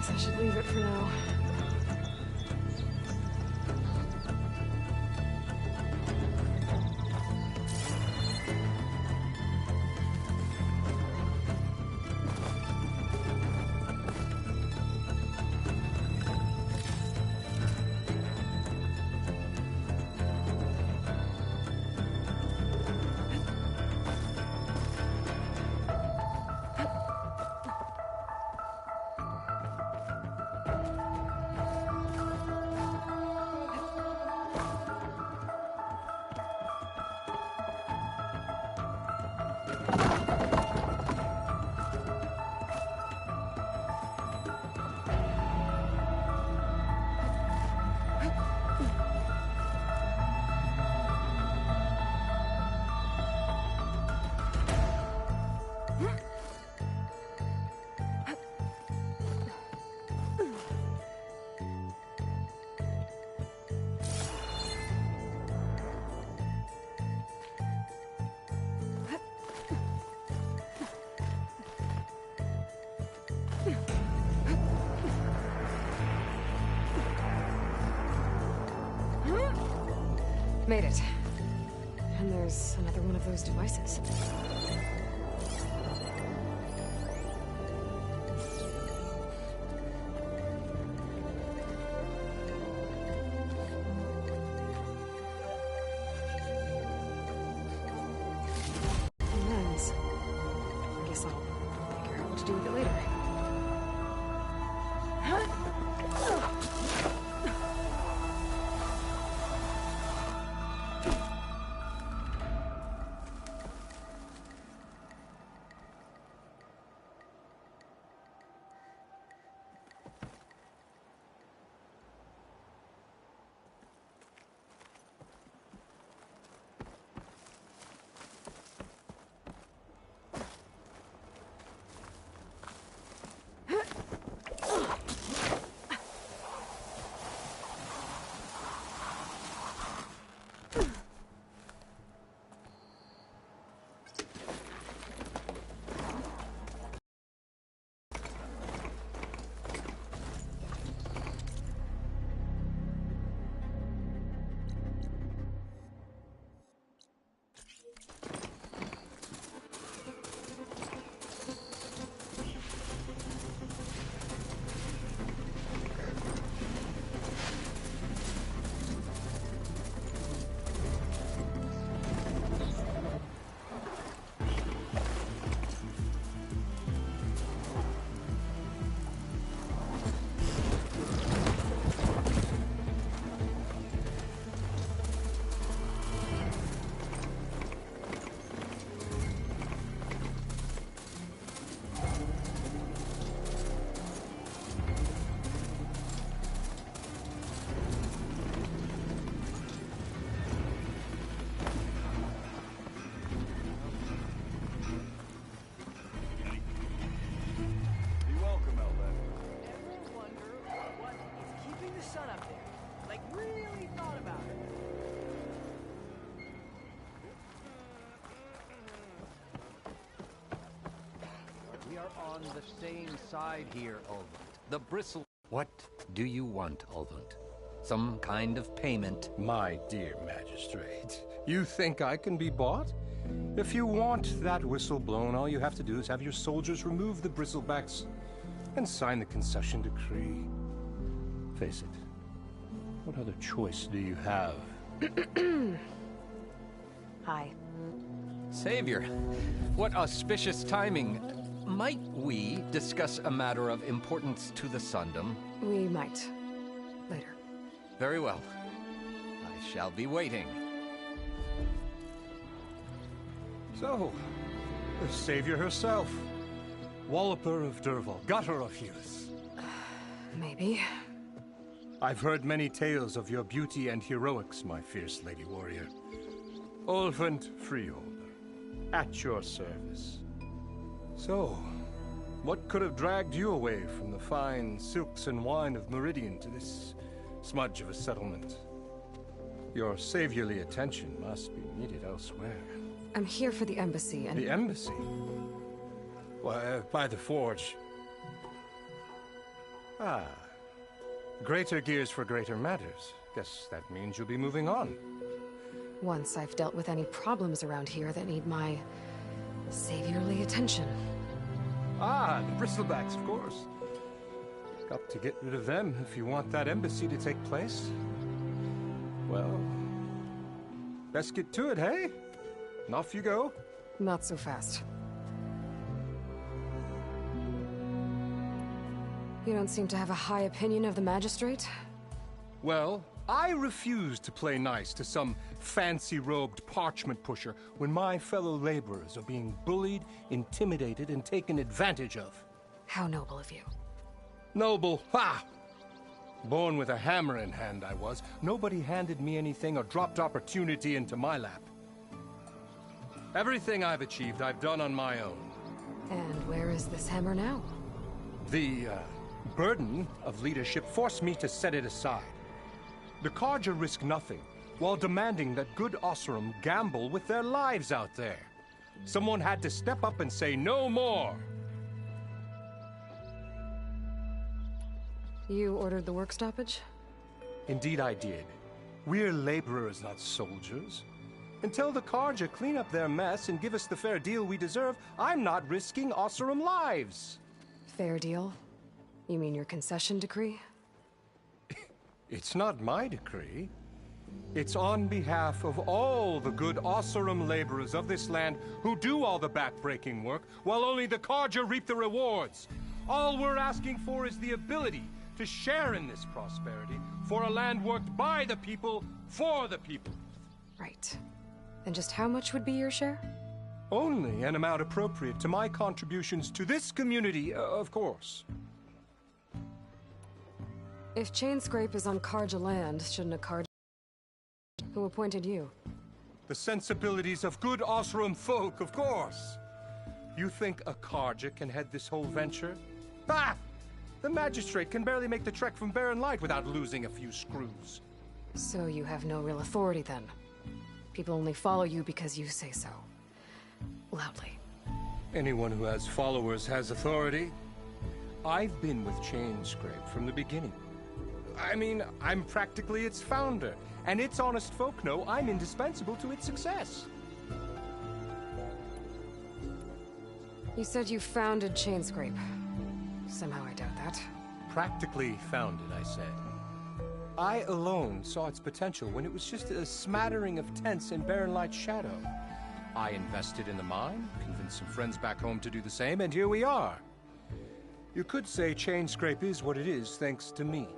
Guess I should leave it for now. Made it. And there's another one of those devices. Lens. I guess I'll figure out what to do with it later. On the same side here, Ulvund. The bristle... What do you want, Ulvund? Some kind of payment? My dear magistrate, you think I can be bought? If you want that whistle blown, all you have to do is have your soldiers remove the bristlebacks and sign the concession decree. Face it, what other choice do you have? Hi. Savior, what auspicious timing. Might we discuss a matter of importance to the Sundom? We might. Later. Very well. I shall be waiting. So, the savior herself. Walloper of Derval, gutter of youth. Maybe. I've heard many tales of your beauty and heroics, my fierce lady warrior. Ulvund Freeholder, at your service. So, what could have dragged you away from the fine silks and wine of Meridian to this smudge of a settlement? Your saviorly attention must be needed elsewhere. I'm here for the embassy and... The embassy? Why, by the forge. Ah. Greater gears for greater matters. Guess that means you'll be moving on. Once I've dealt with any problems around here that need my saviorly attention. Ah, the Bristlebacks, of course. Got to get rid of them if you want that embassy to take place. Well, best get to it, hey? And off you go. Not so fast. You don't seem to have a high opinion of the Magistrate? Well, I refuse to play nice to some fancy-robed parchment pusher when my fellow laborers are being bullied, intimidated, and taken advantage of. How noble of you. Noble, ha! Born with a hammer in hand, I was. Nobody handed me anything or dropped opportunity into my lap. Everything I've achieved, I've done on my own. And where is this hammer now? The, burden of leadership forced me to set it aside. The Carja risk nothing, while demanding that good Oseram gamble with their lives out there. Someone had to step up and say no more. You ordered the work stoppage? Indeed I did. We're laborers, not soldiers. Until the Carja clean up their mess and give us the fair deal we deserve, I'm not risking Oseram lives. Fair deal? You mean your concession decree? It's not my decree. It's on behalf of all the good Oseram laborers of this land who do all the back-breaking work, while only the Carja reap the rewards. All we're asking for is the ability to share in this prosperity for a land worked by the people, for the people. Right. And just how much would be your share? Only an amount appropriate to my contributions to this community, of course. If Chainscrape is on Carja land, shouldn't a Carja... Who appointed you? The sensibilities of good Oseram folk, of course. You think a Carja can head this whole venture? Ah! The Magistrate can barely make the trek from Barren Light without losing a few screws. So you have no real authority then? People only follow you because you say so. Loudly. Anyone who has followers has authority. I've been with Chainscrape from the beginning. I mean, I'm practically its founder, and its honest folk know I'm indispensable to its success. You said you founded Chainscrape. Somehow I doubt that. Practically founded, I said. I alone saw its potential when it was just a smattering of tents in Barren Light's shadow. I invested in the mine, convinced some friends back home to do the same, and here we are. You could say Chainscrape is what it is thanks to me.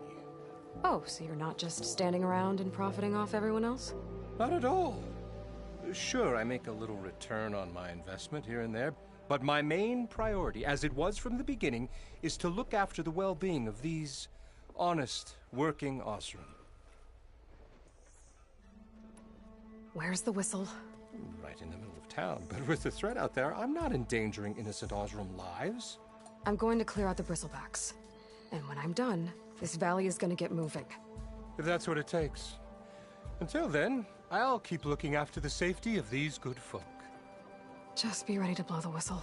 Oh, so you're not just standing around and profiting off everyone else? Not at all. Sure, I make a little return on my investment here and there, but my main priority, as it was from the beginning, is to look after the well-being of these honest, working Oseram. Where's the whistle? Right in the middle of town, but with the threat out there, I'm not endangering innocent Oseram lives. I'm going to clear out the Bristlebacks. And when I'm done, this valley is going to get moving. If that's what it takes. Until then, I'll keep looking after the safety of these good folk. Just be ready to blow the whistle.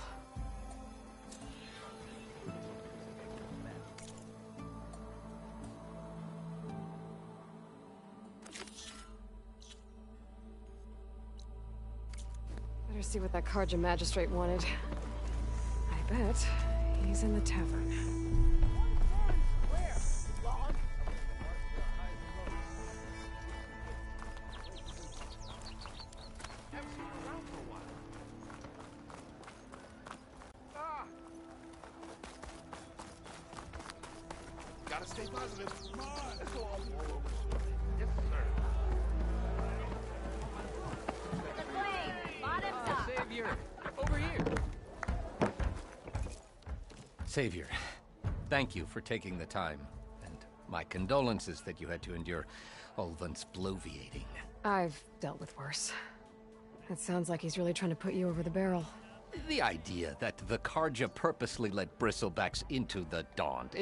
Better see what that Carja Magistrate wanted. I bet he's in the tavern. Gotta stay positive. Come on. Let's go all over. Yes, sir. Savior, over here. Savior, thank you for taking the time, and my condolences that you had to endure Ulvund's bloviating. I've dealt with worse. It sounds like he's really trying to put you over the barrel. The idea that the Carja purposely let Bristlebacks into the Daunt,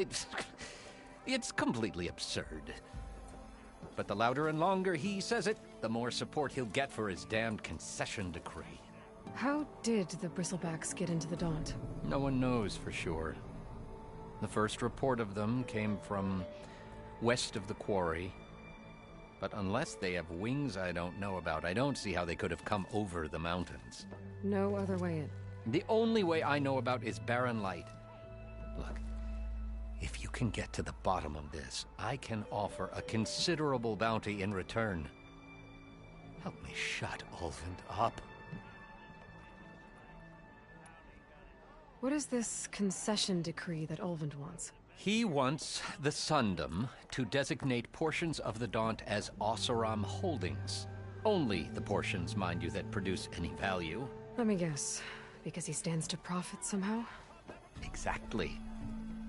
it's completely absurd. But the louder and longer he says it, the more support he'll get for his damned concession decree. How did the Bristlebacks get into the Daunt? No one knows for sure. The first report of them came from west of the quarry. But unless they have wings I don't know about, I don't see how they could have come over the mountains. No other way in. The only way I know about is Barren Light. Look, if you can get to the bottom of this, I can offer a considerable bounty in return. Help me shut Ulvund up. What is this concession decree that Ulvund wants? He wants the Sundom to designate portions of the Daunt as Oseram holdings. Only the portions, mind you, that produce any value. Let me guess. Because he stands to profit somehow? Exactly.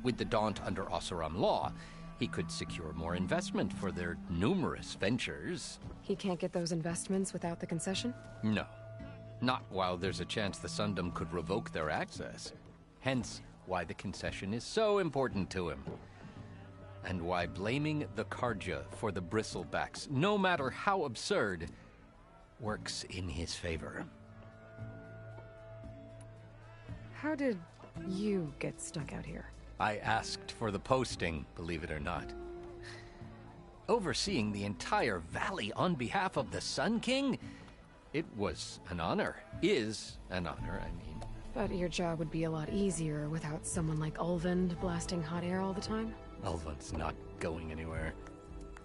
With the Daunt under Oseram law, he could secure more investment for their numerous ventures. He can't get those investments without the concession? No. Not while there's a chance the Sundom could revoke their access. Hence, why the concession is so important to him. And why blaming the Carja for the Bristlebacks, no matter how absurd, works in his favor. How did you get stuck out here? I asked for the posting, believe it or not. Overseeing the entire valley on behalf of the Sun King? It was an honor. Is an honor, I mean. But your job would be a lot easier without someone like Ulvund blasting hot air all the time? Ulvund's not going anywhere.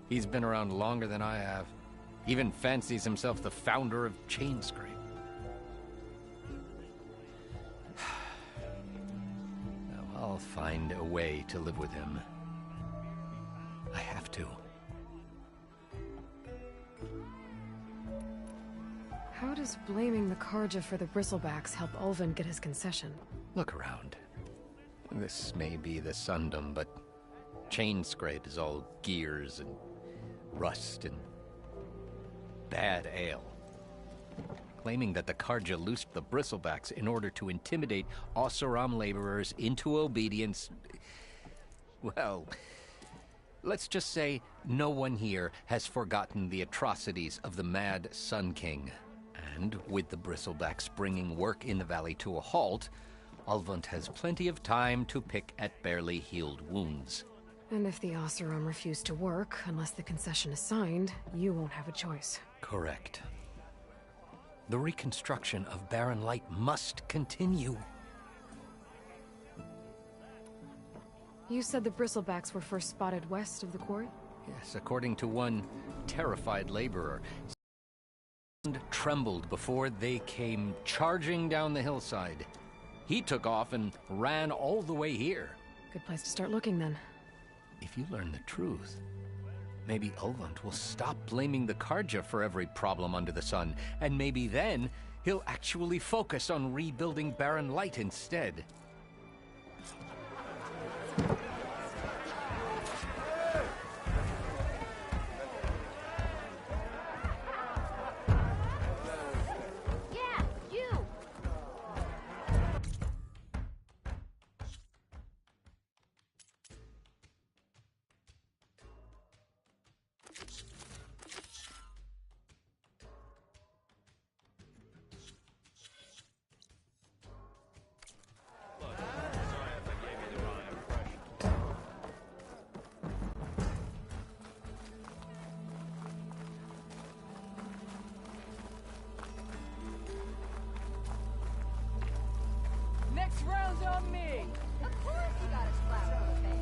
He's been around longer than I have. Even fancies himself the founder of Chainscrape. Now, I'll find a way to live with him. I have to. How does blaming the Carja for the Bristlebacks help Ulvund get his concession? Look around. This may be the Sundom, but Chainscrape is all gears and rust and bad ale. Claiming that the Carja loosed the Bristlebacks in order to intimidate Oseram laborers into obedience. Well, let's just say no one here has forgotten the atrocities of the Mad Sun King. And with the Bristlebacks bringing work in the valley to a halt, Ulvund has plenty of time to pick at barely healed wounds. And if the Oseram refuse to work, unless the concession is signed, you won't have a choice. Correct. The reconstruction of Barren Light must continue. You said the Bristlebacks were first spotted west of the quarry? Yes, according to one terrified laborer. Trembled before they came charging down the hillside. He took off and ran all the way here. Good place to start looking, then. If you learn the truth, maybe Ulvund will stop blaming the Carja for every problem under the sun, and maybe then he'll actually focus on rebuilding Barren Light instead. Next round's on me! Of course you got a splash on the face.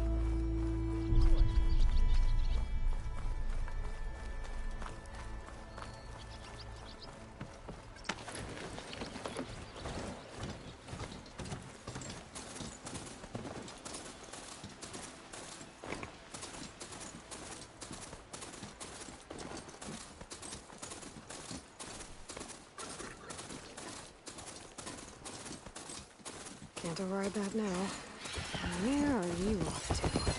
Can't override that now. Where are you off to?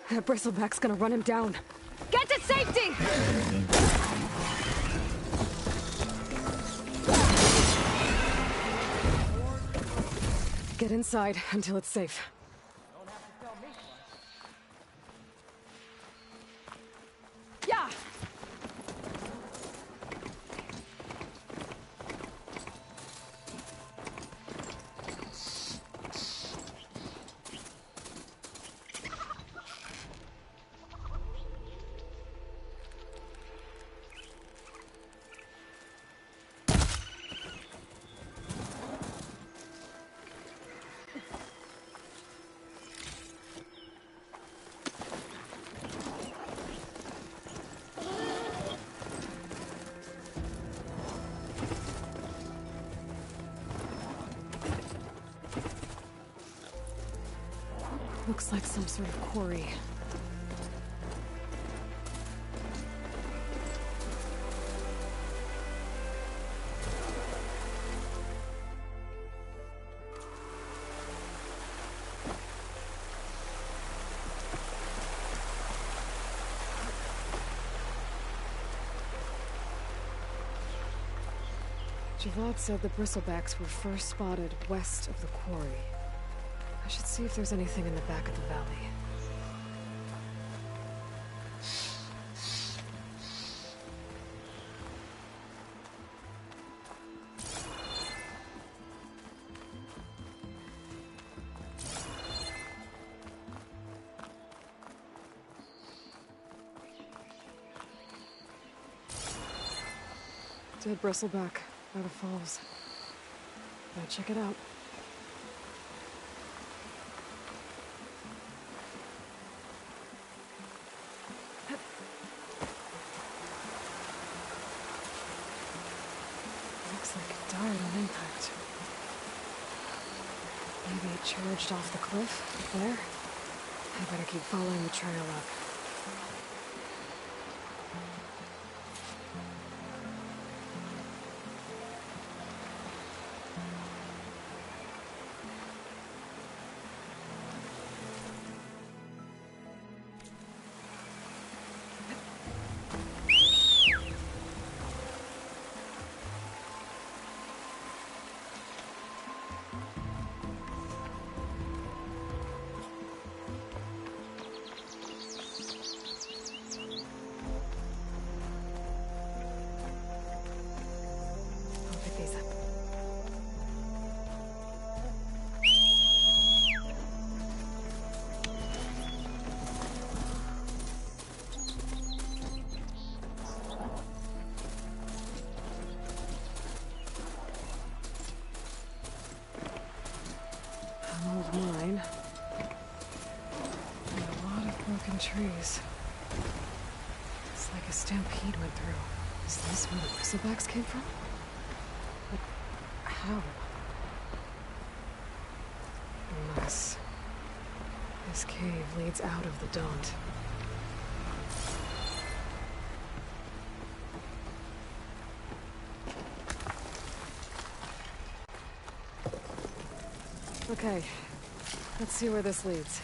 That bristleback's gonna run him down. Get to safety! Get inside until it's safe. Yeah! Looks like some sort of quarry. Javad said the bristlebacks were first spotted west of the quarry. I should see if there's anything in the back of the valley. Dead bristleback by the falls. Gotta check it out. Maybe it charged off the cliff up there. I better keep following the trail up. Mine. And a lot of broken trees. It's like a stampede went through. Is this where the bristlebacks came from? But how? Unless this cave leads out of the Daunt. Okay, let's see where this leads.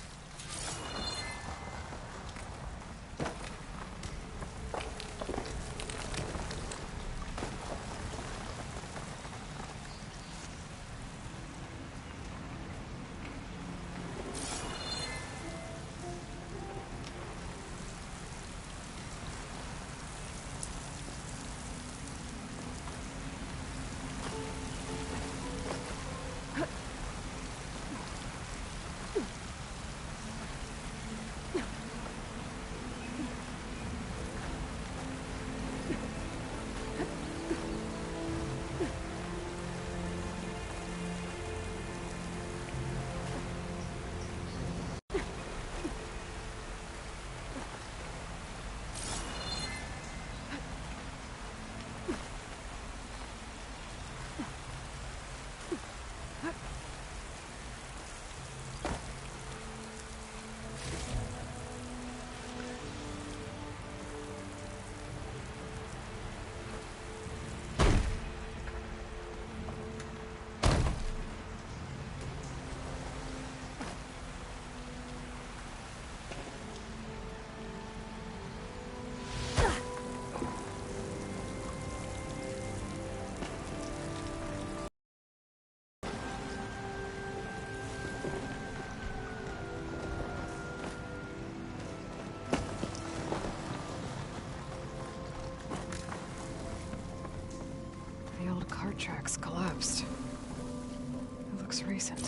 tracks collapsed. It looks recent.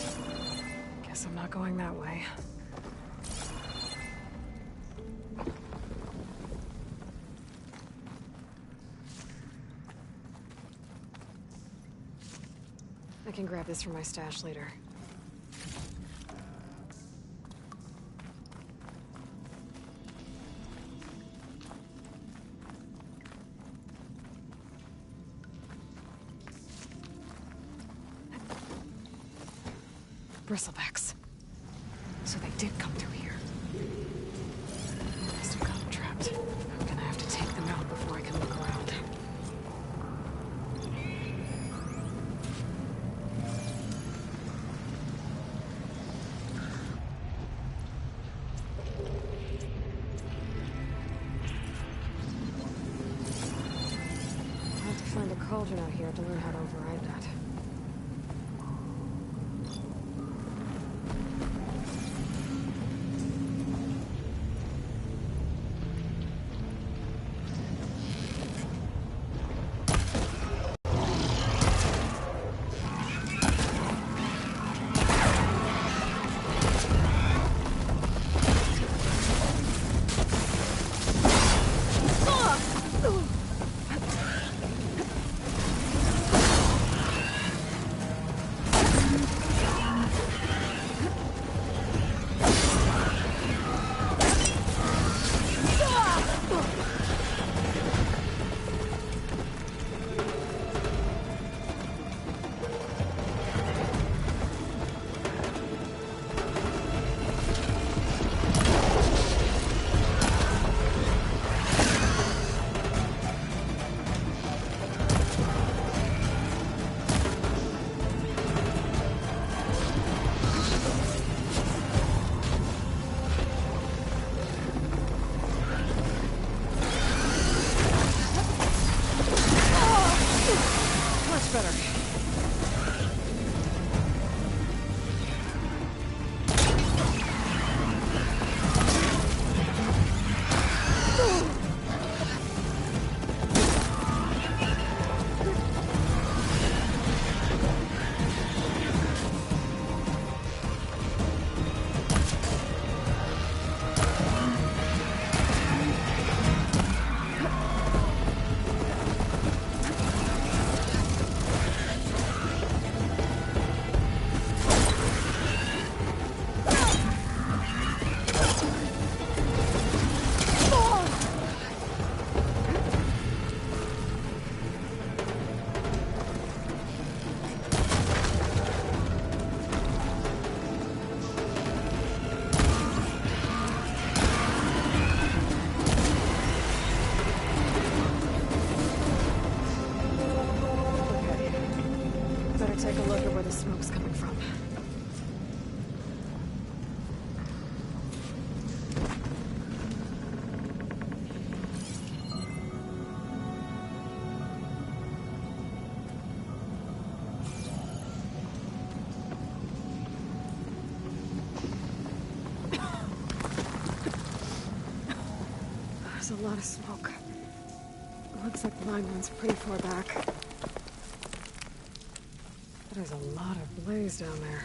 Guess I'm not going that way. I can grab this from my stash later. Bristlebacks. So they did come through here. They must have gotten trapped. I'm gonna have to take them out before I can look around. I'll have to find a cauldron out here to learn how to override that. Take a look at where the smoke's coming from. There's a lot of smoke. Looks like the mine runs pretty far back. There's a lot of blaze down there.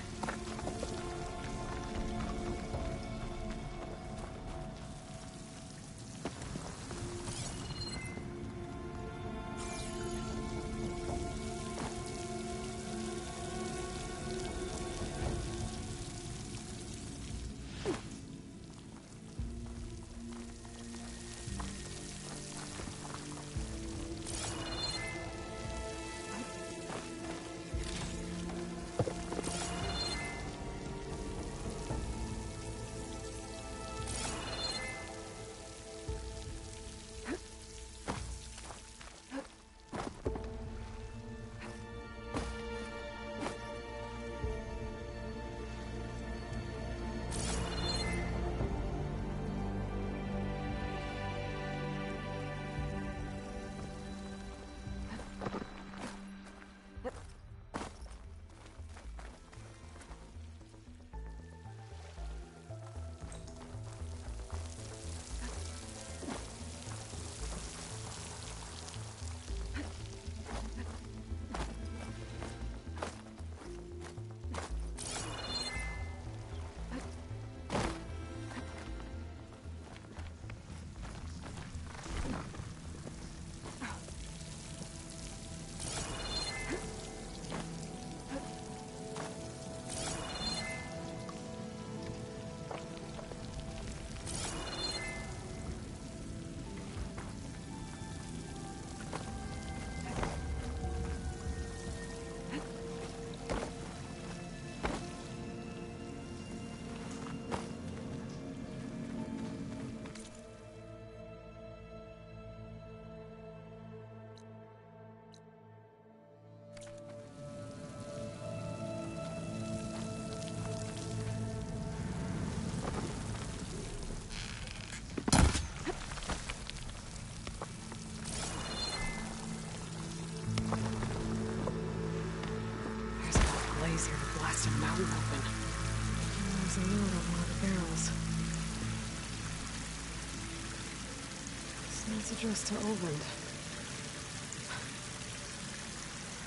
It's addressed to Olvend.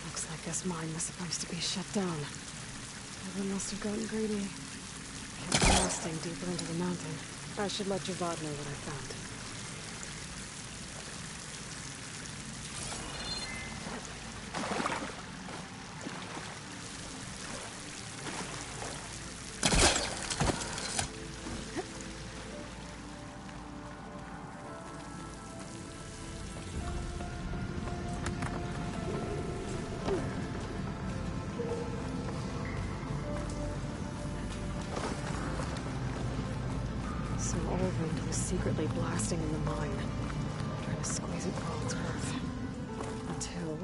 Looks like this mine was supposed to be shut down. Olvend must have gotten greedy. Kept blasting deeper into the mountain. I should let Javad know what I found. So Olvend was secretly blasting in the mine, trying to squeeze it for all it's worth. Until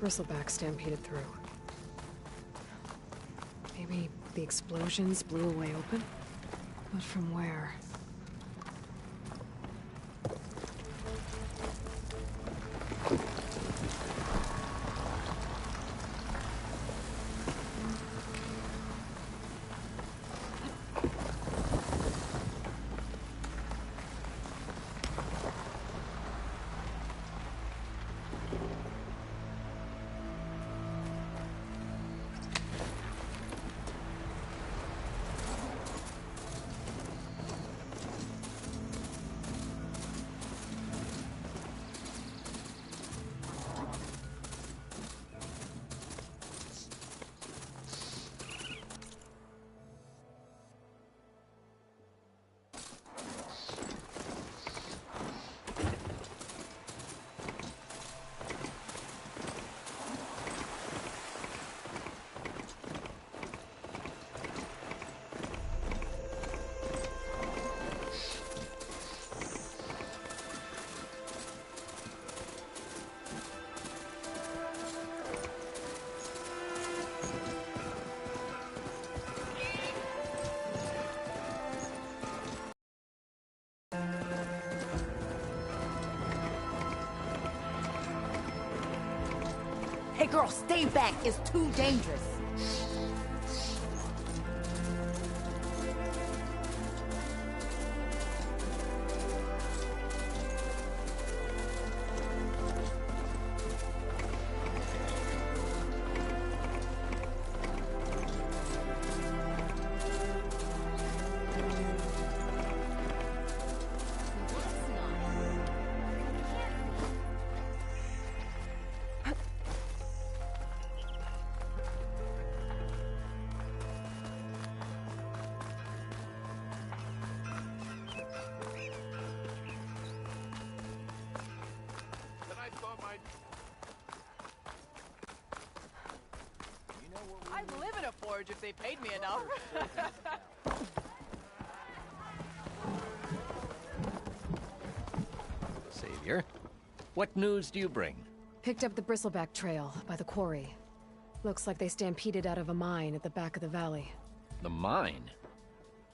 Bristleback stampeded through. Maybe the explosions blew a way open? But from where? Hey girl, stay back. It's too dangerous. I'd live in a forge if they paid me enough. Savior, what news do you bring? Picked up the Bristleback trail by the quarry. Looks like they stampeded out of a mine at the back of the valley. The mine?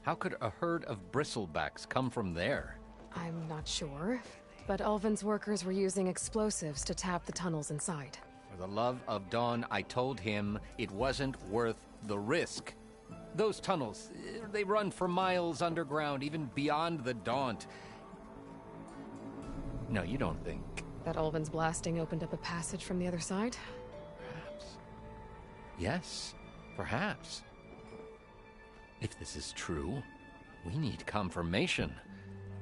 How could a herd of bristlebacks come from there? I'm not sure, but Ulvend's workers were using explosives to tap the tunnels inside. For the love of Dawn, I told him it wasn't worth the risk. Those tunnels, they run for miles underground, even beyond the Daunt. No, you don't think... That Ulvend's blasting opened up a passage from the other side? Perhaps. Yes, perhaps. If this is true, we need confirmation.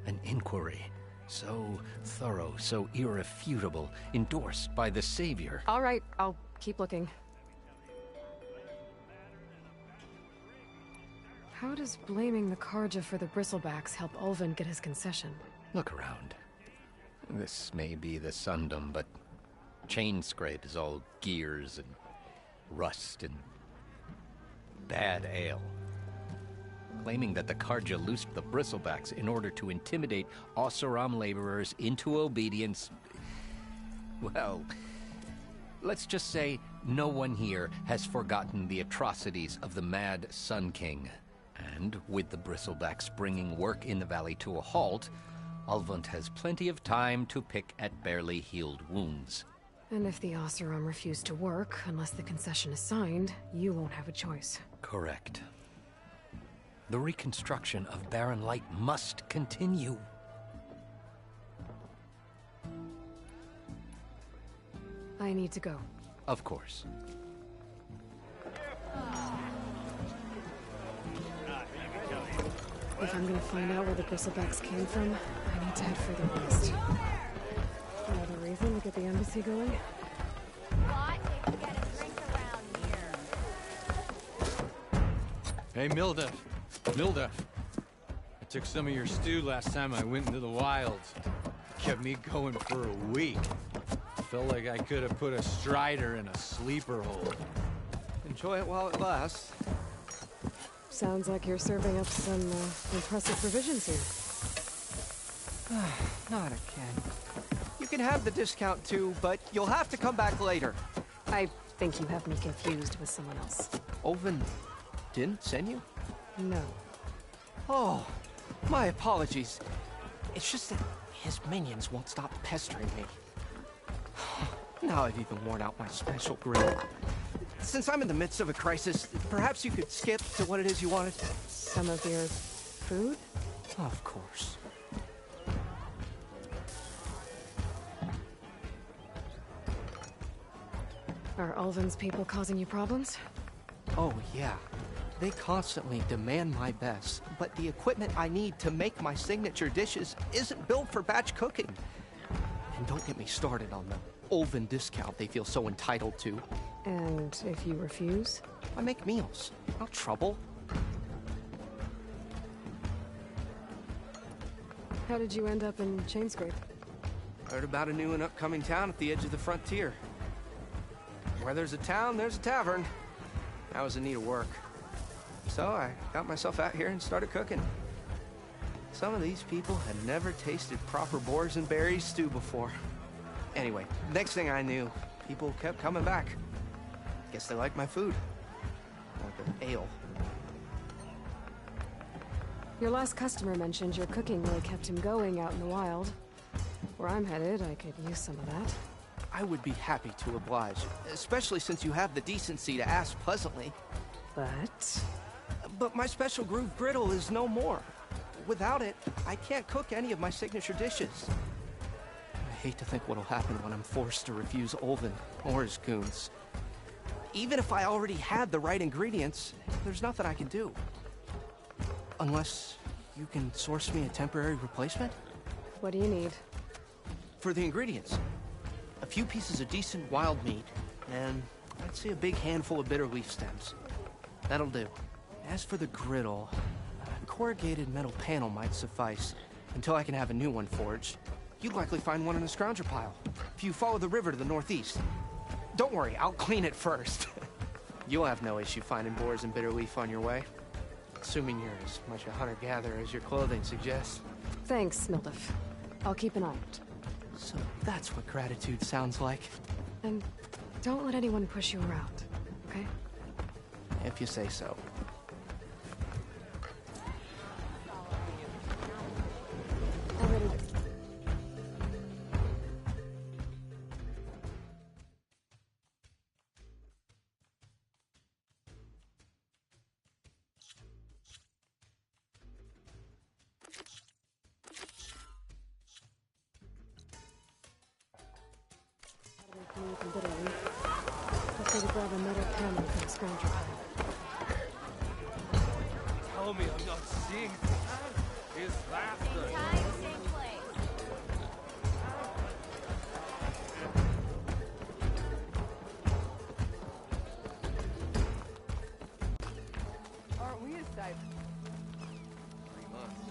An inquiry. So thorough, so irrefutable, endorsed by the Savior. All right, I'll keep looking. How does blaming the Karja for the Bristlebacks help Ulvend get his concession? Look around. This may be the Sundom, but Chainscrape is all gears and rust and bad ale. Claiming that the Karja loosed the Bristlebacks in order to intimidate Oseram laborers into obedience... Well, let's just say no one here has forgotten the atrocities of the Mad Sun King. And with the Bristlebacks bringing work in the valley to a halt, Ulvund has plenty of time to pick at barely healed wounds. And if the Oseram refuse to work, unless the concession is signed, you won't have a choice. Correct. The reconstruction of Barren Light must continue. I need to go. Of course. If I'm gonna find out where the bristlebacks came from, I need to head further west. Another reason to get the embassy going? What if you get a drink around here? Hey, Mildef. Mildef. I took some of your stew last time I went into the wilds. It kept me going for a week. Felt like I could have put a strider in a sleeper hole. Enjoy it while it lasts. Sounds like you're serving up some impressive provisions here. Not again. You can have the discount too, but you'll have to come back later. I think you have me confused with someone else. Olvin didn't send you? No. Oh, my apologies. It's just that his minions won't stop pestering me. Now I've even worn out my special grill. Since I'm in the midst of a crisis, perhaps you could skip to what it is you wanted? Some of your food? Of course. Are Ulvin's people causing you problems? Oh, yeah. They constantly demand my best, but the equipment I need to make my signature dishes isn't built for batch cooking. And don't get me started on the Ulvin discount they feel so entitled to. And if you refuse? I make meals. No trouble. How did you end up in Chainscrape? Heard about a new and upcoming town at the edge of the frontier. Where there's a town, there's a tavern. I was in need of work. So I got myself out here and started cooking. Some of these people had never tasted proper boars and berries stew before. Anyway, next thing I knew, people kept coming back. Guess they liked my food. Or the ale. Your last customer mentioned your cooking really kept him going out in the wild. Where I'm headed, I could use some of that. I would be happy to oblige, especially since you have the decency to ask pleasantly. But my special groove griddle is no more. Without it, I can't cook any of my signature dishes. I hate to think what'll happen when I'm forced to refuse Olvin or his goons. Even if I already had the right ingredients, there's nothing I can do. Unless you can source me a temporary replacement? What do you need? For the ingredients, a few pieces of decent wild meat, and I'd say a big handful of bitter leaf stems. That'll do. As for the griddle, a corrugated metal panel might suffice until I can have a new one forged. You'd likely find one in a scrounger pile if you follow the river to the northeast. Don't worry, I'll clean it first. You'll have no issue finding boars and bitter leaf on your way. Assuming you're as much a hunter-gatherer as your clothing suggests. Thanks, Mildef. I'll keep an eye out. So that's what gratitude sounds like. And don't let anyone push you around, okay? If you say so. Already. Let's go grab a metal panel from the scrounger pile. Tell me I'm not seeing that. Is that the... Time, same place. Aren't we a type? 3 months.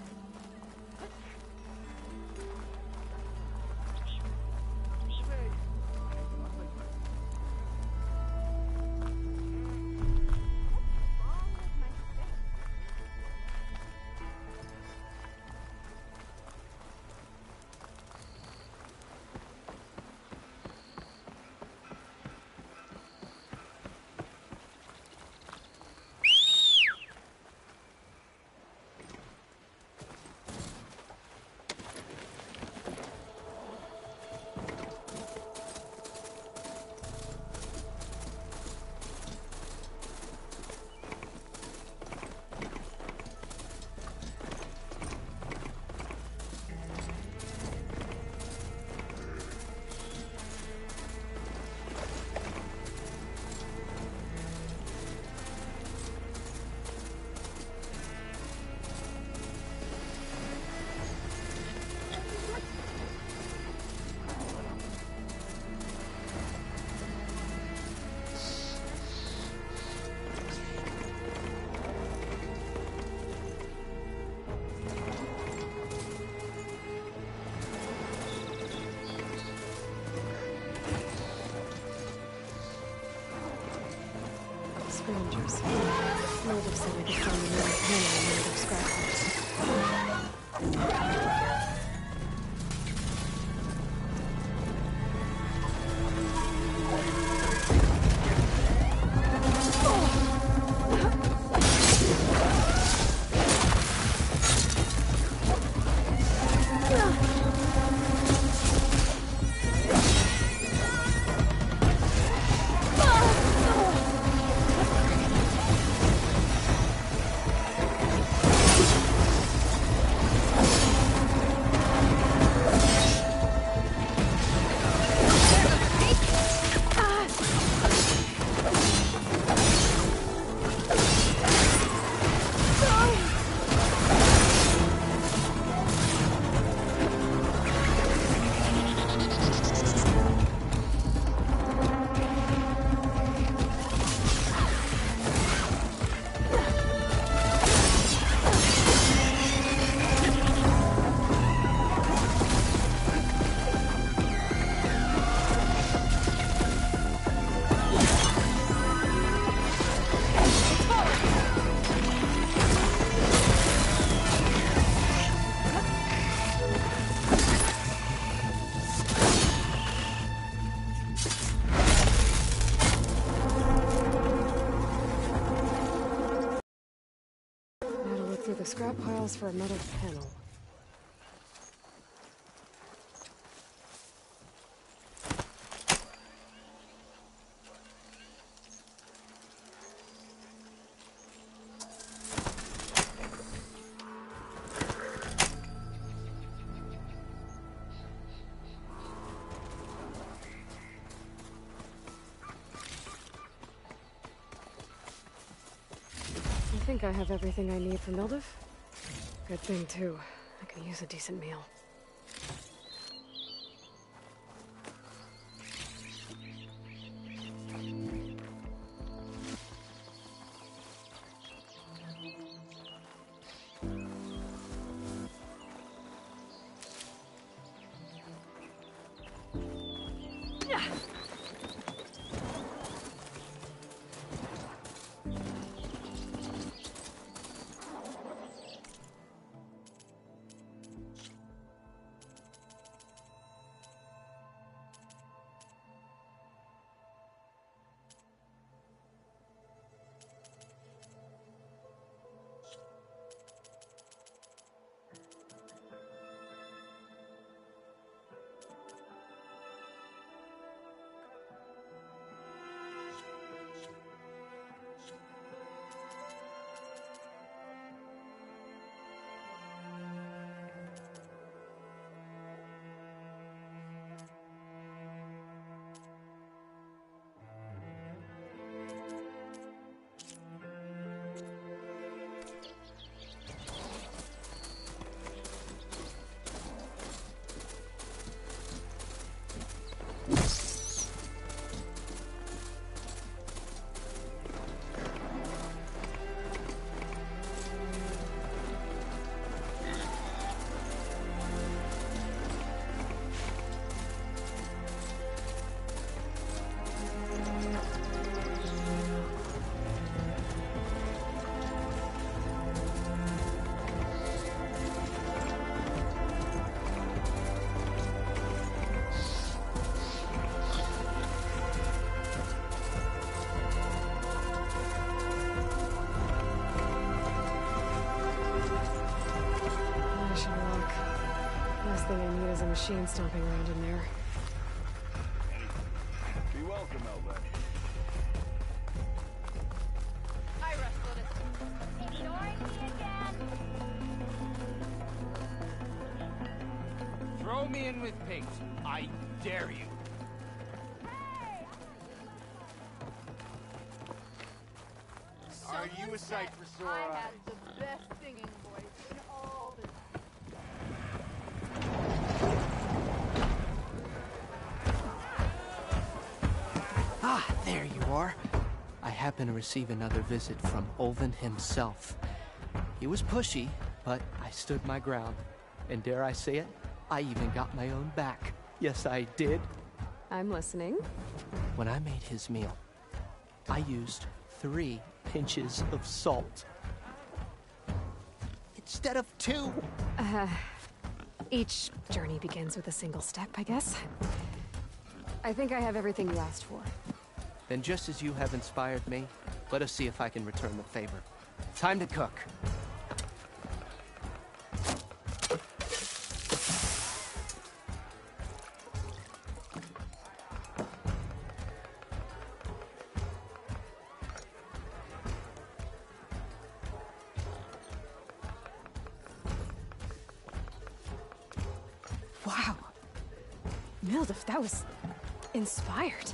scraps. Motive said I could find another panel in one of their scrap piles. Through the scrap piles for a metal panel. I think I have everything I need for Mildev. Good thing, too. I can use a decent meal. Thing I need is a machine stomping around in there. Be welcome, Elva. Hi, Rustled. Ignoring me again? Throw me in with Pete. I dare you. Are you a sight for sore I eyes? had the best singing voice in all the... Ah, there you are. I happen to receive another visit from Olvin himself. He was pushy, but I stood my ground. And dare I say it, I even got my own back. Yes, I did. I'm listening. When I made his meal, I used 3 pinches of salt. Instead of 2. Each journey begins with a single step, I guess. I think I have everything you asked for. Then just as you have inspired me, let us see if I can return the favor. Time to cook. Wow. Mildef, that was inspired.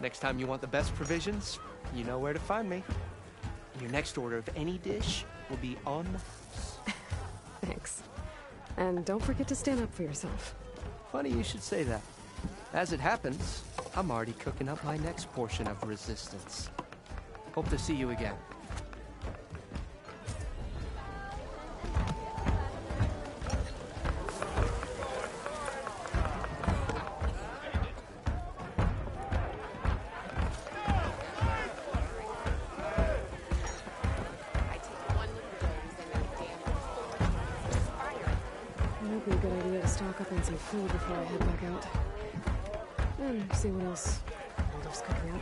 Next time you want the best provisions, you know where to find me. Your next order of any dish will be on the house. Thanks. And don't forget to stand up for yourself. Funny you should say that. As it happens, I'm already cooking up my next portion of resistance. Hope to see you again. Might be a good idea to stock up on some food before I head back out. And see what else Mildef's cooking up.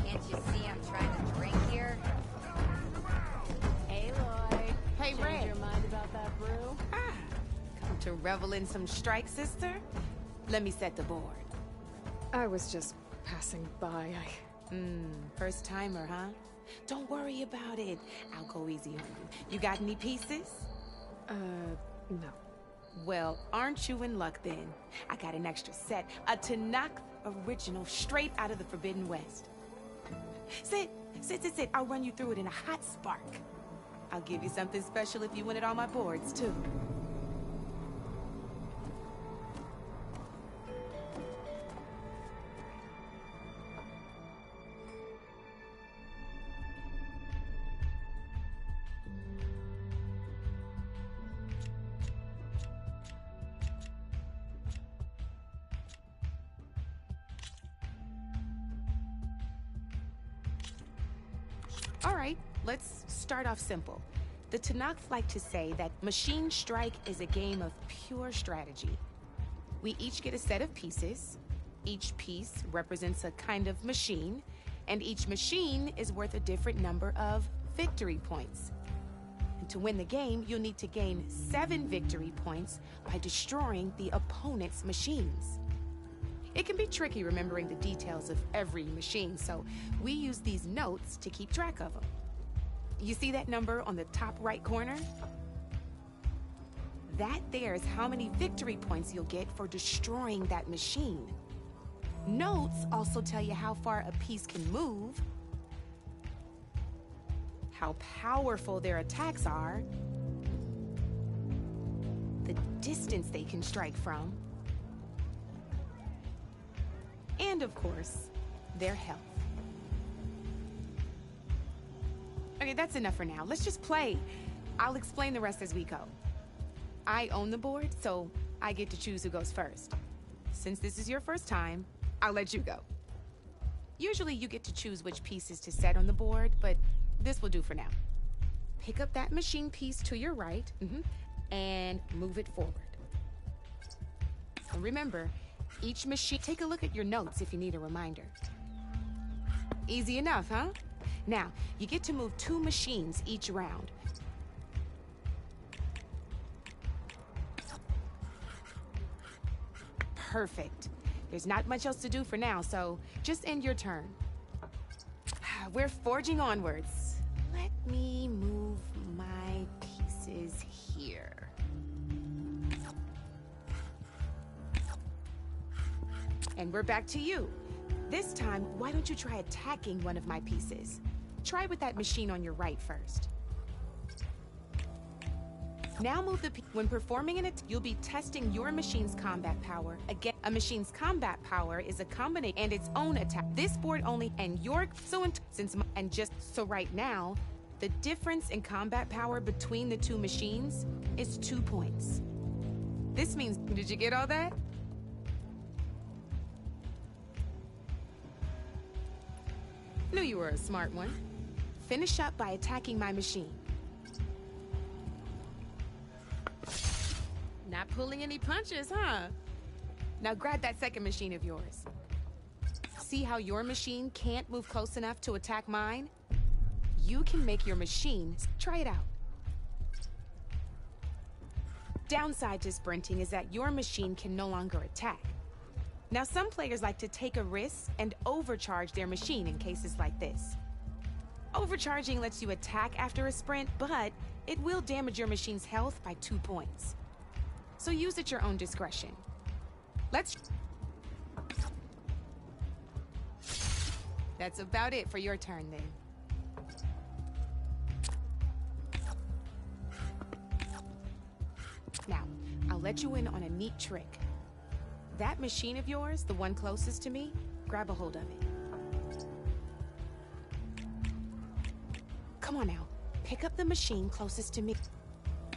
Can't you see I'm trying to drink here? Hey, Lloyd. Hey, Change Red. your mind about that brew? Come to revel in some strike, sister? Let me set the board. I was just passing by. First timer, huh? Don't worry about it. I'll go easy on you. You got any pieces? No. Well, aren't you in luck then? I got an extra set. A Tanakh original straight out of the Forbidden West. Sit. I'll run you through it in a hot spark. I'll give you something special if you win at all my boards, too. All right, let's start off simple. The Tanakh like to say that Machine Strike is a game of pure strategy. We each get a set of pieces. Each piece represents a kind of machine, and each machine is worth a different number of victory points. And to win the game, you'll need to gain 7 victory points by destroying the opponent's machines. It can be tricky remembering the details of every machine, so we use these notes to keep track of them. You see that number on the top right corner? That there is how many victory points you'll get for destroying that machine. Notes also tell you how far a piece can move, how powerful their attacks are, the distance they can strike from, and of course, their health. Okay, that's enough for now. Let's just play. I'll explain the rest as we go. I own the board, so I get to choose who goes first. Since this is your first time, I'll let you go. Usually you get to choose which pieces to set on the board, but this will do for now. Pick up that machine piece to your right, and move it forward. And remember, each machine, take a look at your notes if you need a reminder. Easy enough, huh? Now, you get to move 2 machines each round. Perfect. There's not much else to do for now, so just end your turn. We're forging onwards. Let me move my pieces here. And we're back to you. This time, why don't you try attacking one of my pieces? Try with that machine on your right first. Now move the piece. When performing an attack, you'll be testing your machine's combat power. Again, a machine's combat power is a combination and its own attack. This board only and your so right now, the difference in combat power between the two machines is 2 points. This means, did you get all that? Knew you were a smart one. Finish up by attacking my machine. Not pulling any punches, huh? Now grab that second machine of yours. See how your machine can't move close enough to attack mine? You can make your machine. Try it out. Downside to sprinting is that your machine can no longer attack. Now, some players like to take a risk and overcharge their machine in cases like this. Overcharging lets you attack after a sprint, but it will damage your machine's health by 2 points. So use at your own discretion. That's about it for your turn, then. Now, I'll let you in on a neat trick. That machine of yours, the one closest to me, grab a hold of it. Come on now, pick up the machine closest to me.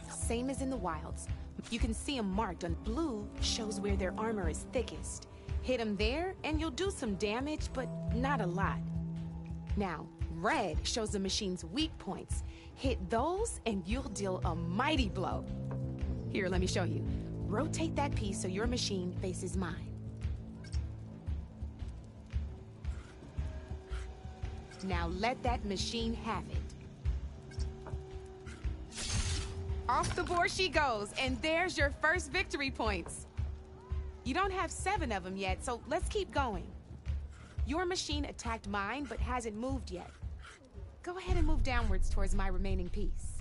Same as in the wilds. You can see them marked on blue, shows where their armor is thickest. Hit them there, and you'll do some damage, but not a lot. Now, red shows the machine's weak points. Hit those, and you'll deal a mighty blow. Here, let me show you. Rotate that piece so your machine faces mine. Now let that machine have it. Off the board she goes, and there's your first victory points. You don't have 7 of them yet, so let's keep going. Your machine attacked mine, but hasn't moved yet. Go ahead and move downwards towards my remaining piece.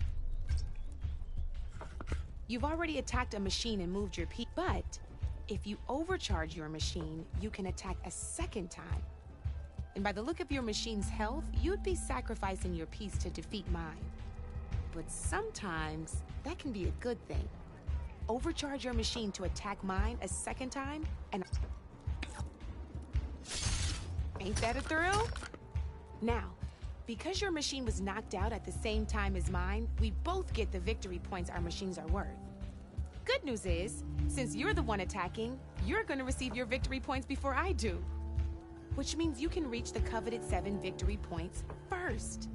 You've already attacked a machine and moved your piece, but if you overcharge your machine, you can attack a second time. And by the look of your machine's health, you'd be sacrificing your piece to defeat mine. But sometimes, that can be a good thing. Overcharge your machine to attack mine a second time, and... Ain't that a thrill? Now, because your machine was knocked out at the same time as mine, we both get the victory points our machines are worth. Good news is, since you're the one attacking, you're gonna receive your victory points before I do. Which means you can reach the coveted 7 victory points first.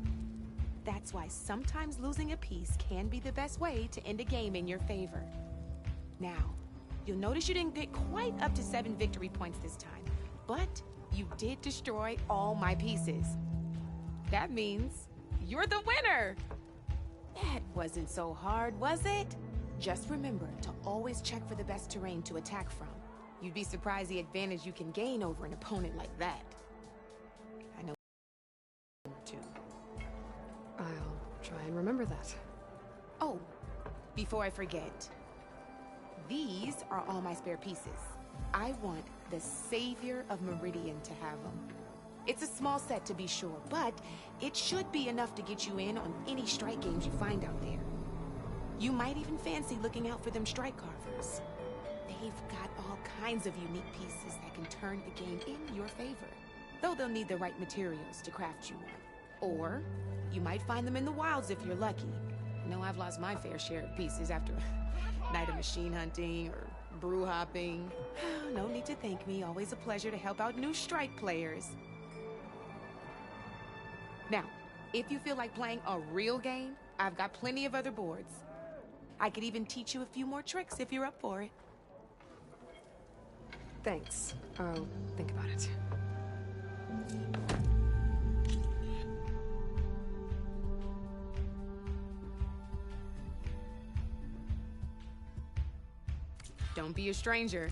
That's why sometimes losing a piece can be the best way to end a game in your favor. Now, you'll notice you didn't get quite up to 7 victory points this time, but you did destroy all my pieces. That means you're the winner! That wasn't so hard, was it? Just remember to always check for the best terrain to attack from. You'd be surprised the advantage you can gain over an opponent like that. I know too. I'll try and remember that. Oh, before I forget, these are all my spare pieces. I want the Savior of Meridian to have them. It's a small set to be sure, but it should be enough to get you in on any strike games you find out there. You might even fancy looking out for them strike carvers. They've got all kinds of unique pieces that can turn a game in your favor, though they'll need the right materials to craft you one. Or you might find them in the wilds if you're lucky. I know I've lost my fair share of pieces after a night of machine hunting or brew hopping. No need to thank me. Always a pleasure to help out new strike players. Now, if you feel like playing a real game, I've got plenty of other boards. I could even teach you a few more tricks if you're up for it. Thanks. I'll think about it. Don't be a stranger.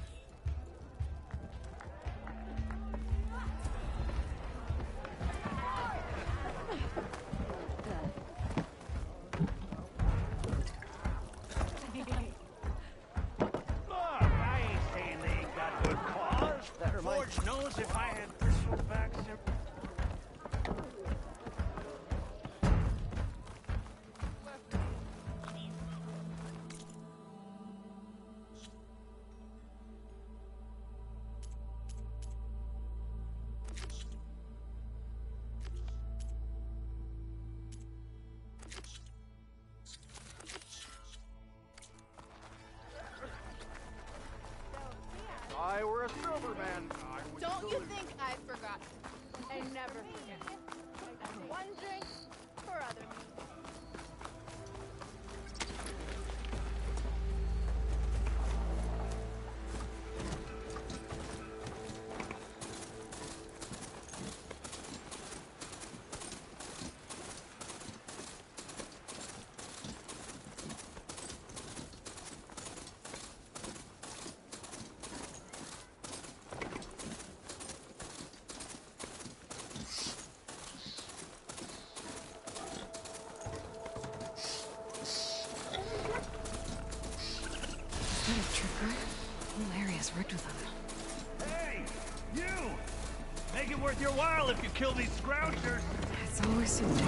worth your while if you kill these scroungers. It's always something.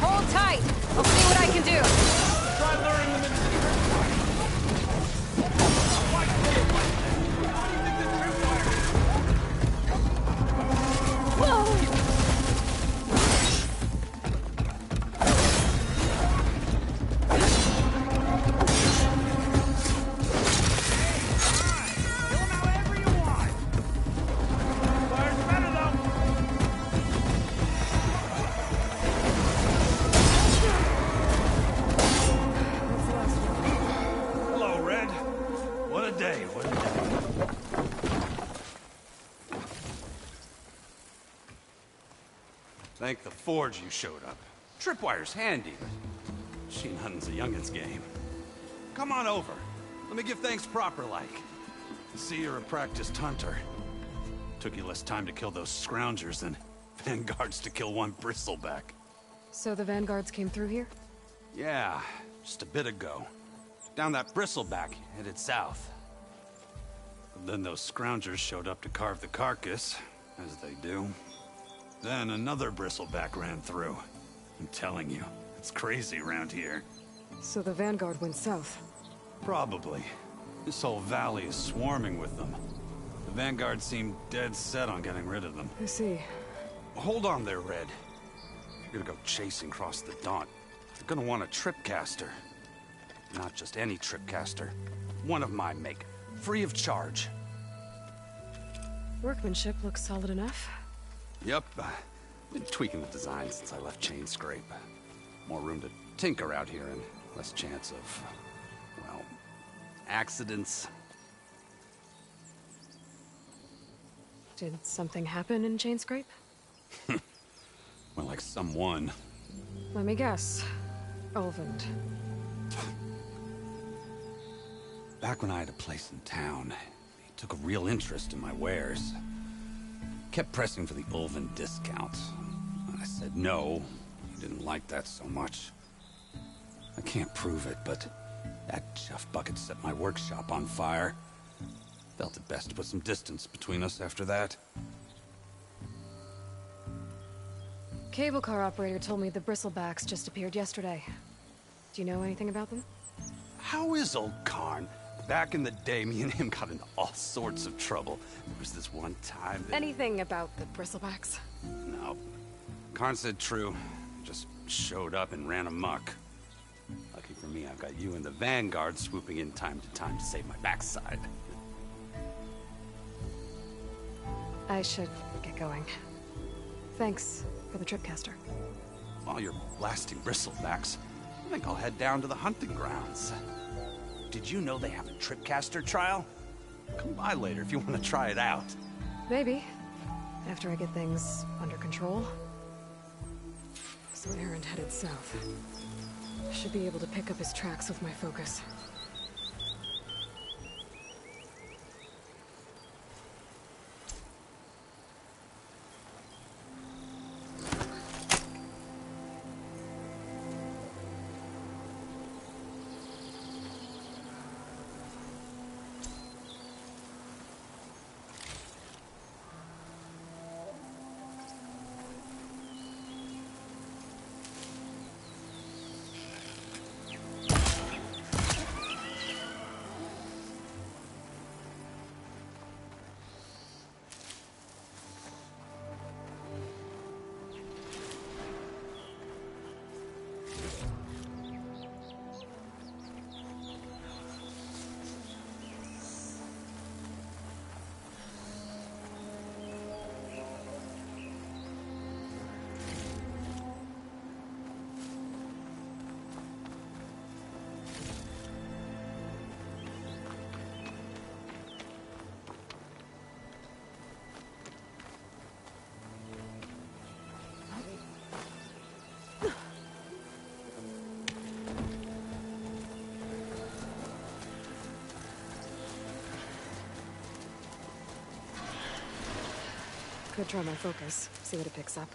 Hold tight. I'll see what I can do. Try luring them into the tripwire. Why pull it like that? What do you think the tripwire is? Whoa! Hello, Red. What a day, what a day. Thank the Forge you showed up. Tripwire's handy, but machine hunting's a youngin's game. Come on over. Let me give thanks proper like. See, you're a practiced hunter. Took you less time to kill those scroungers than vanguards to kill one bristleback. So the vanguards came through here? Yeah, just a bit ago. Down that bristleback, headed south. But then those scroungers showed up to carve the carcass, as they do. Then another bristleback ran through. I'm telling you, it's crazy around here. So the vanguard went south? Probably. This whole valley is swarming with them. The vanguard seemed dead set on getting rid of them. I see. Hold on there, Red. You're gonna go chasing across the Daunt. You're gonna want a tripcaster. Not just any tripcaster. One of my make. Free of charge. Workmanship looks solid enough. Yep. Been tweaking the design since I left Chain Scrape. More room to tinker out here and less chance of, well, accidents. Did something happen in Chain Scrape? Well, like someone. Let me guess. Ulvund. Back when I had a place in town, he took a real interest in my wares. Kept pressing for the Ulvund discount. I said no. He didn't like that so much. I can't prove it, but that chuff bucket set my workshop on fire. Felt it best to put some distance between us after that. Cable car operator told me the bristlebacks just appeared yesterday. Do you know anything about them? How is old Karn? Back in the day, me and him got into all sorts of trouble. There was this one time that... Anything about the bristlebacks? No. Karn said true. Just showed up and ran amok. Lucky for me, I've got you and the Vanguard swooping in time to time to save my backside. I should get going. Thanks for the tripcaster. While you're blasting bristlebacks, I think I'll head down to the hunting grounds. Did you know they have a tripcaster trial? Come by later if you want to try it out. Maybe. After I get things under control. So Erend headed south. Should be able to pick up his tracks with my focus. Could try my focus, see what it picks up.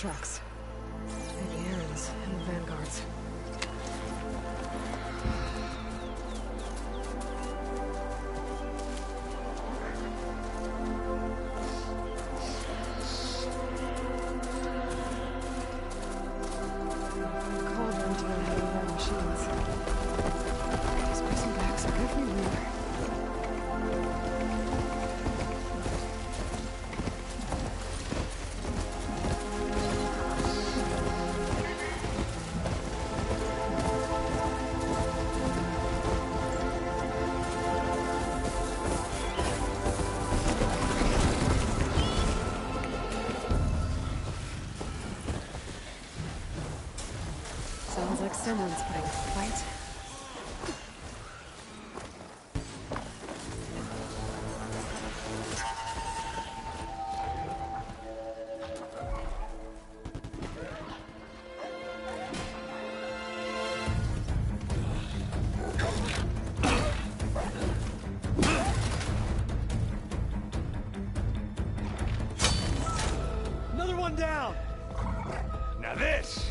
tracks. Maybe Aaron's and the Vanguard's. Cauldron to handle their machines. These bristlebags are everywhere. Sounds like someone's putting up a fight. Another one down! Now this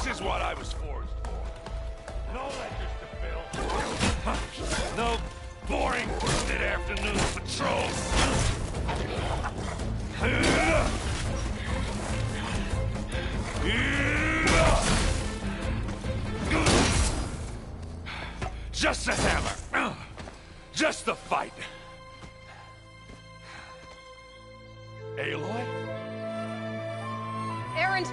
is what I was forged for. No ledgers to fill. No boring mid-afternoon patrols. Just a hammer. Just the fight. Aloy? Aaron!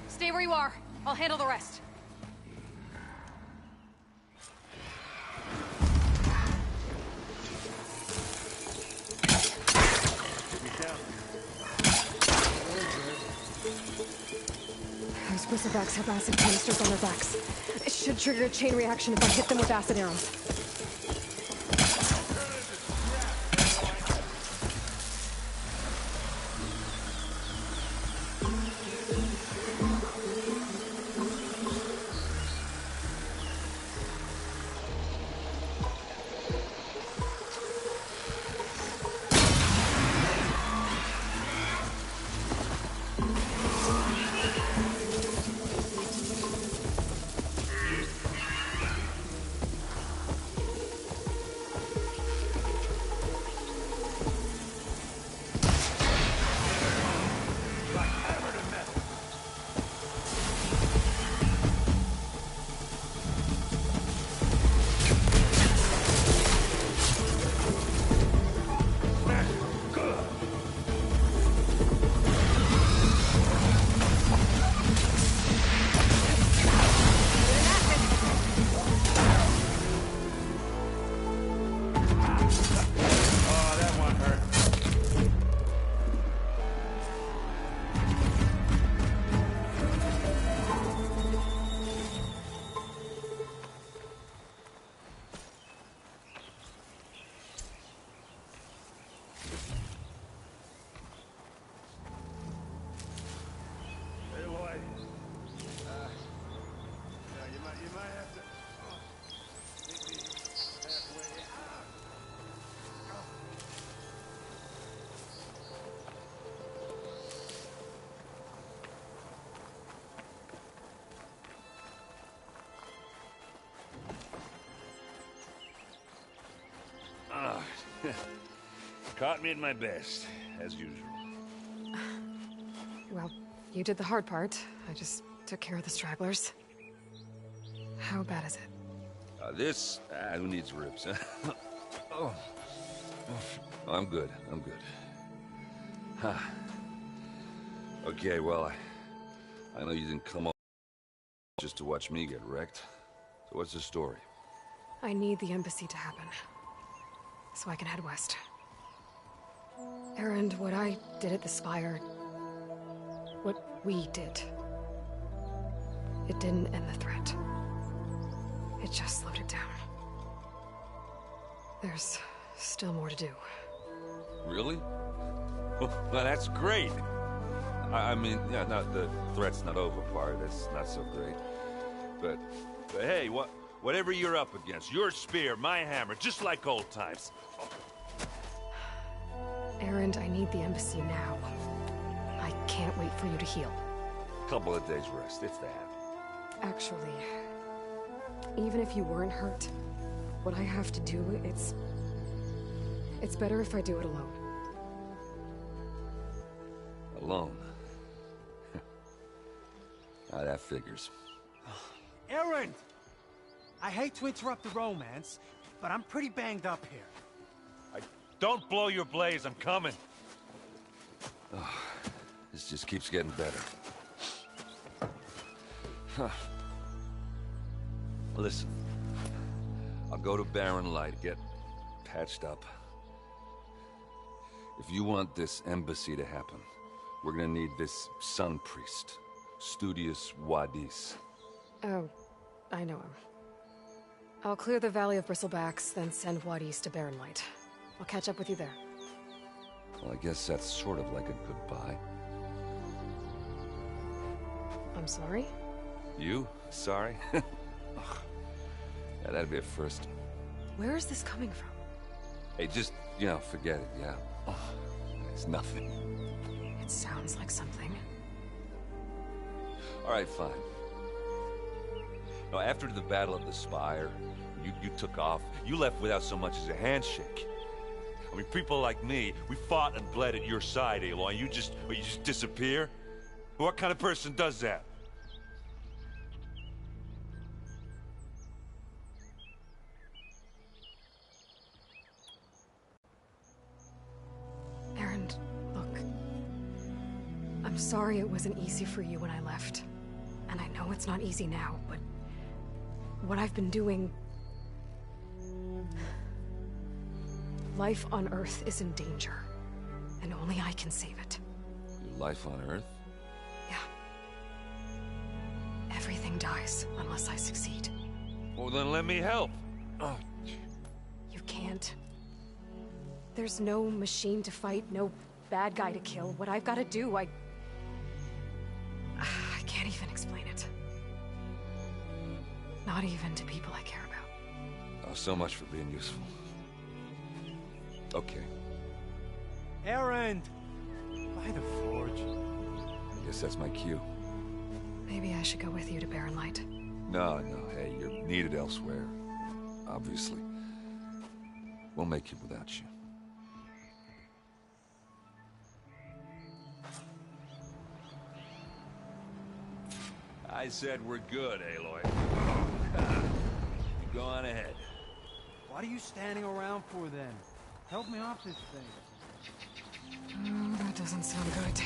Stay where you are. I'll handle the rest. Those bristlebacks have acid canisters on their backs. It should trigger a chain reaction if I hit them with acid arrows. Caught me at my best, as usual. Well, you did the hard part. I just took care of the stragglers. How bad is it? Who needs ribs, huh? Oh. I'm good, I'm good. Huh. Okay, well, I know you didn't come up just to watch me get wrecked. So what's the story? I need the embassy to happen, so I can head west. Aaron, what I did at the Spire, what we did, it didn't end the threat. It just slowed it down. There's still more to do. Really? Well, that's great. I mean, yeah, the threat's not over part. That's not so great. But hey, whatever you're up against, your spear, my hammer, just like old times. Erend, I need the embassy now. I can't wait for you to heal. Couple of days rest, if that. Actually, even if you weren't hurt, what I have to do, it's better if I do it alone. Alone? That figures. Erend! I hate to interrupt the romance, but I'm pretty banged up here. Don't blow your blaze, I'm coming. Oh, this just keeps getting better. Huh. Listen, I'll go to Barren Light, get patched up. If you want this embassy to happen, we're gonna need this Sun Priest, Studius Wadis. Oh, I know him. I'll clear the Valley of Bristlebacks, then send Wadis to Barren Light. I'll catch up with you there. Well, I guess that's sort of like a goodbye. I'm sorry? You? Sorry? Yeah, that'd be a first. Where is this coming from? Hey, just, forget it, yeah. Oh, it's nothing. It sounds like something. All right, fine. Now, after the Battle of the Spire, you took off. You left without so much as a handshake. I mean, people like me, we fought and bled at your side, Aloy. You just disappear? What kind of person does that? Erend, look. I'm sorry it wasn't easy for you when I left. And I know it's not easy now, but what I've been doing... Life on Earth is in danger, and only I can save it. Your life on Earth? Yeah. Everything dies unless I succeed. Well, then let me help. Oh. You can't. There's no machine to fight, no bad guy to kill. What I've got to do, I can't even explain it. Not even to people I care about. Oh, so much for being useful. Okay. Erend! By the Forge. I guess that's my cue. Maybe I should go with you to Barren Light. No, hey, you're needed elsewhere. Obviously. We'll make it without you. I said we're good, Aloy. You go on ahead. What are you standing around for, then? Help me off this thing. Oh, that doesn't sound good.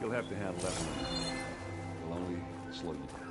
You'll have to handle that one. It'll only slow you down.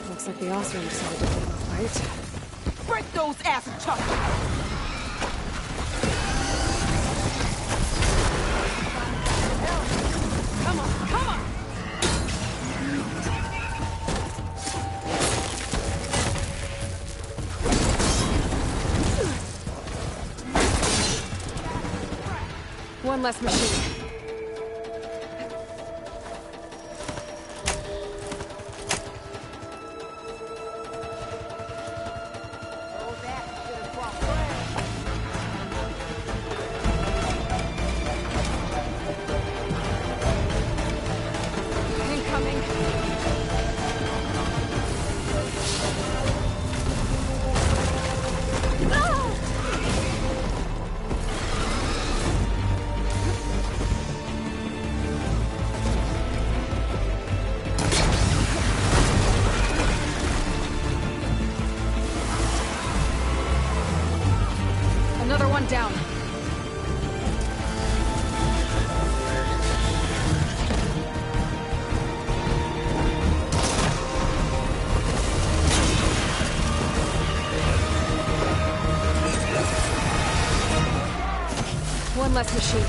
Looks like the Osram decided to take the fight. Break those ass chuckles! Come on, come on! One less machine. Another one down. One less machine.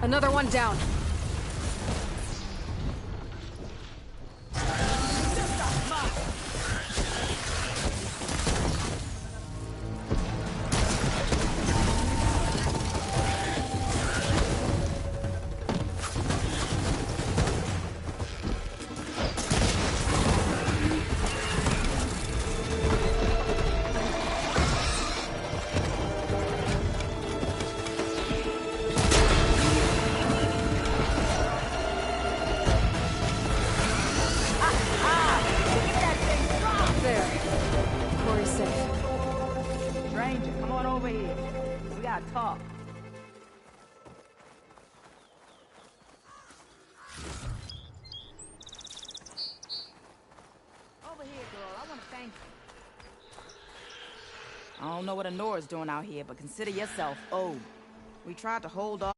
Another one down. Talk. Over here, girl. I want to thank you. I don't know what Honora's doing out here, but consider yourself owed. We tried to hold off